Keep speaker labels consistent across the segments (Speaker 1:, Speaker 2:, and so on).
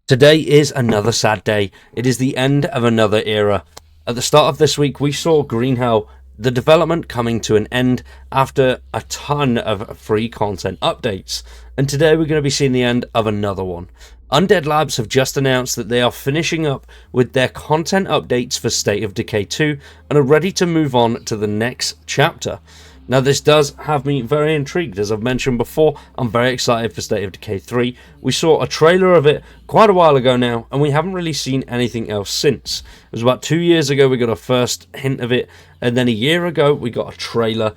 Speaker 1: Today is another sad day. It is the end of another era. At the start of this week, we saw Green Hell, the development coming to an end after a ton of free content updates. And today we're going to be seeing the end of another one. Undead Labs have just announced that they are finishing up with their content updates for State of Decay 2 and are ready to move on to the next chapter. Now, this does have me very intrigued. As I've mentioned before, I'm very excited for State of Decay 3. We saw a trailer of it quite a while ago now, and we haven't really seen anything else since. It was about 2 years ago we got a first hint of it, and then a year ago we got a trailer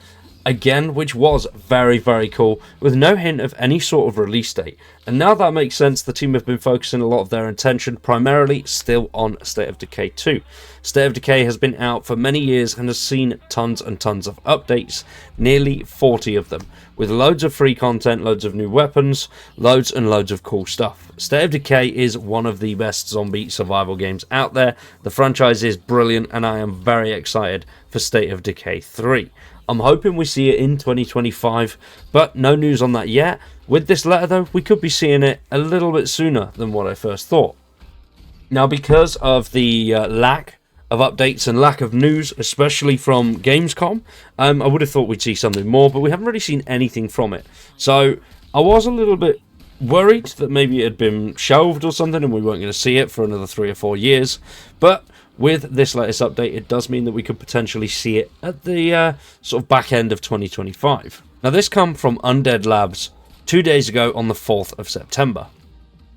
Speaker 1: again, which was very, very cool, with no hint of any sort of release date. And now that makes sense, the team have been focusing a lot of their attention primarily still on State of Decay 2. State of Decay has been out for many years and has seen tons and tons of updates, nearly 40 of them, with loads of free content, loads of new weapons, loads and loads of cool stuff. State of Decay is one of the best zombie survival games out there. The franchise is brilliant, and I am very excited for State of Decay 3. I'm hoping we see it in 2025, but no news on that yet. With this letter though, we could be seeing it a little bit sooner than what I first thought. Now, because of the lack of updates and lack of news, especially from Gamescom, I would have thought we'd see something more, but we haven't really seen anything from it. So I was a little bit worried that maybe it had been shelved or something and we weren't going to see it for another 3 or 4 years, but with this latest update, it does mean that we could potentially see it at the sort of back end of 2025. Now, this come from Undead Labs 2 days ago on the 4th of September.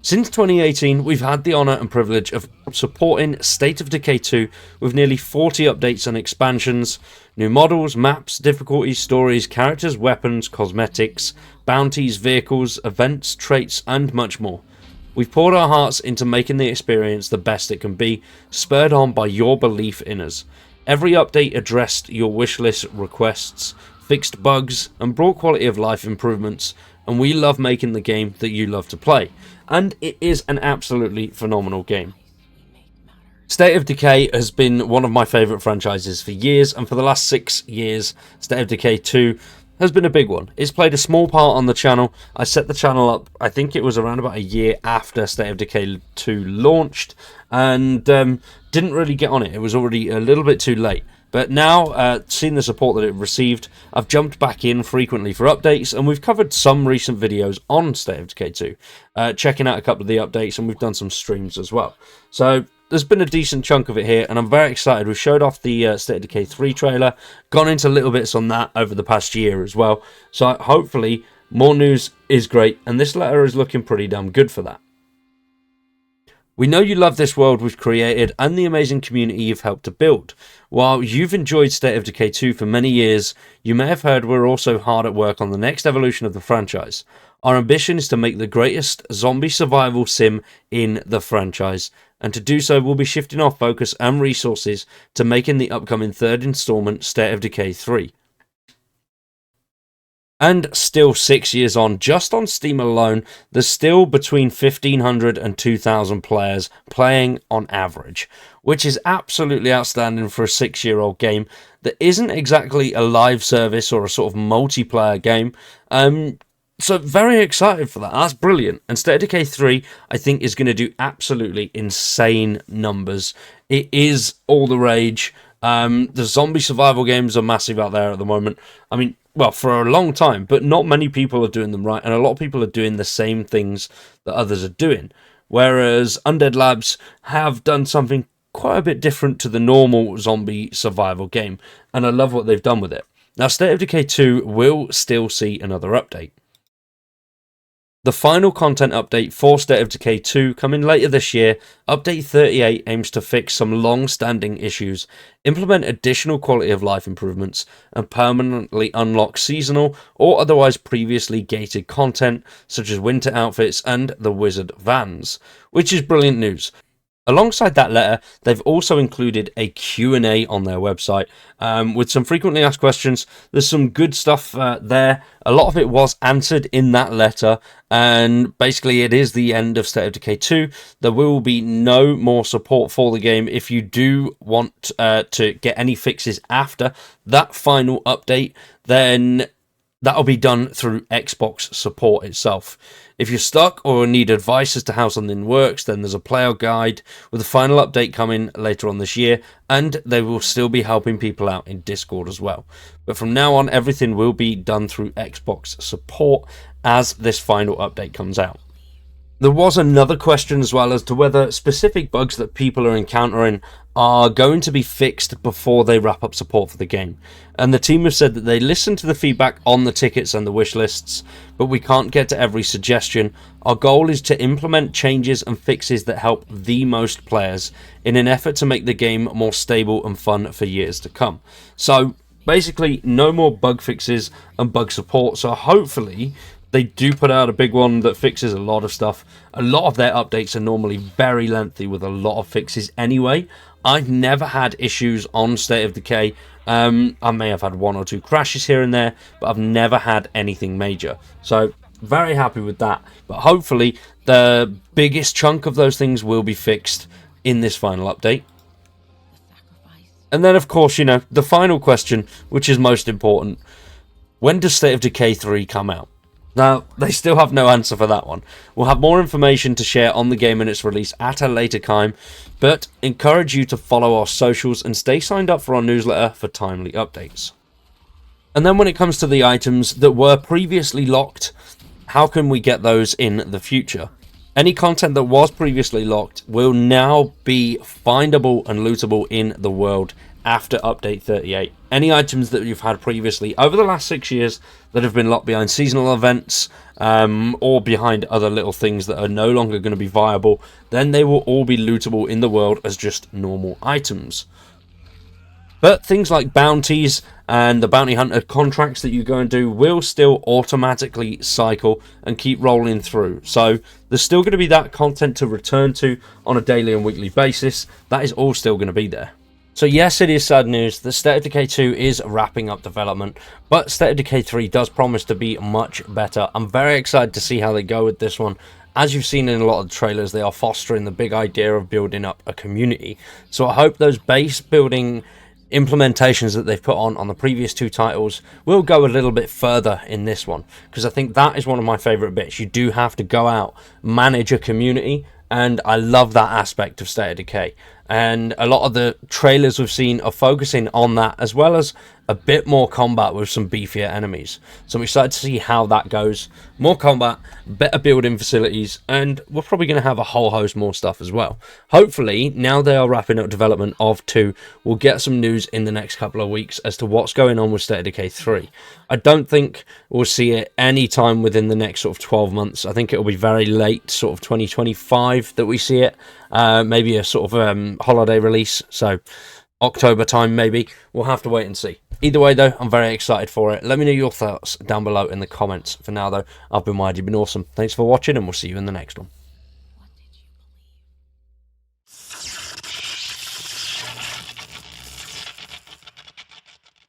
Speaker 1: Since 2018, we've had the honour and privilege of supporting State of Decay 2 with nearly 40 updates and expansions, new models, maps, difficulties, stories, characters, weapons, cosmetics, bounties, vehicles, events, traits, and much more. We've poured our hearts into making the experience the best it can be, spurred on by your belief in us. Every update addressed your wishlist requests, fixed bugs, and brought quality of life improvements, and we love making the game that you love to play. And it is an absolutely phenomenal game. State of Decay has been one of my favourite franchises for years, and for the last 6 years, State of Decay 2 has been a big one. It's played a small part on the channel. I set the channel up, I think it was around about a year after State of Decay 2 launched, and didn't really get on it. It was already a little bit too late. But now, seeing the support that it received, I've jumped back in frequently for updates, and we've covered some recent videos on State of Decay 2, checking out a couple of the updates, and we've done some streams as well. So there's been a decent chunk of it here, and I'm very excited. We've showed off the State of Decay 3 trailer, gone into little bits on that over the past year as well. So hopefully more news is great, and this letter is looking pretty damn good for that. We know you love this world we've created and the amazing community you've helped to build. While you've enjoyed State of Decay 2 for many years, you may have heard we're also hard at work on the next evolution of the franchise. Our ambition is to make the greatest zombie survival sim in the franchise, and to do so we'll be shifting our focus and resources to making the upcoming third installment State of Decay 3. And still 6 years on, just on Steam alone, there's still between 1,500 and 2,000 players playing on average, which is absolutely outstanding for a 6-year-old game that isn't exactly a live service or a sort of multiplayer game. So very excited for that. That's brilliant. And State of Decay 3, I think, is going to do absolutely insane numbers. It is all the rage. The zombie survival games are massive out there at the moment. I mean, well, for a long time, but not many people are doing them right, and a lot of people are doing the same things that others are doing. Whereas Undead Labs have done something quite a bit different to the normal zombie survival game, and I love what they've done with it. Now, State of Decay 2 will still see another update. The final content update for State of Decay 2 coming later this year, Update 38 aims to fix some long-standing issues, implement additional quality of life improvements, and permanently unlock seasonal or otherwise previously gated content such as winter outfits and the wizard vans, which is brilliant news. Alongside that letter, they've also included a Q&A on their website with some frequently asked questions. There's some good stuff there. A lot of it was answered in that letter, and basically it is the end of State of Decay 2. There will be no more support for the game. If you do want to get any fixes after that final update, then That'll be done through Xbox support itself. If you're stuck or need advice as to how something works, then there's a player guide with a final update coming later on this year, and they will still be helping people out in Discord as well. But from now on, everything will be done through Xbox support as this final update comes out. There was another question as well as to whether specific bugs that people are encountering are going to be fixed before they wrap up support for the game. And the team have said that they listen to the feedback on the tickets and the wish lists, but we can't get to every suggestion. Our goal is to implement changes and fixes that help the most players in an effort to make the game more stable and fun for years to come. So basically, no more bug fixes and bug support. So hopefully they do put out a big one that fixes a lot of stuff. A lot of their updates are normally very lengthy with a lot of fixes anyway. I've never had issues on State of Decay. I may have had one or two crashes here and there, but I've never had anything major. So very happy with that. But hopefully the biggest chunk of those things will be fixed in this final update. And then, of course, the final question, which is most important. When does State of Decay 3 come out? Now, they still have no answer for that one. We'll have more information to share on the game and its release at a later time, but encourage you to follow our socials and stay signed up for our newsletter for timely updates. And then when it comes to the items that were previously locked, how can we get those in the future? Any content that was previously locked will now be findable and lootable in the world after update 38. Any items that you've had previously over the last 6 years that have been locked behind seasonal events or behind other little things that are no longer going to be viable, then they will all be lootable in the world as just normal items. But things like bounties and the bounty hunter contracts that you go and do will still automatically cycle and keep rolling through. So there's still going to be that content to return to on a daily and weekly basis. That is all still going to be there. So yes, it is sad news. The State of Decay 2 is wrapping up development, but State of Decay 3 does promise to be much better. I'm very excited to see how they go with this one. As you've seen in a lot of the trailers, they are fostering the big idea of building up a community. So I hope those base building implementations that they've put on the previous two titles will go a little bit further in this one, because I think that is one of my favorite bits. You do have to go out, manage a community, and I love that aspect of State of Decay. And a lot of the trailers we've seen are focusing on that, as well as a bit more combat with some beefier enemies. So I'm excited to see how that goes. More combat, better building facilities, and we're probably going to have a whole host more stuff as well. Hopefully, now they are wrapping up development of 2, we'll get some news in the next couple of weeks as to what's going on with State of Decay 3. I don't think we'll see it any time within the next sort of 12 months. I think it'll be very late, sort of 2025, that we see it. Maybe a sort of holiday release, so October time maybe. We'll have to wait and see. Either way though, I'm very excited for it. Let me know your thoughts down below in the comments. For now though, I've been Wide, you've been awesome. Thanks for watching, and we'll see you in the next one.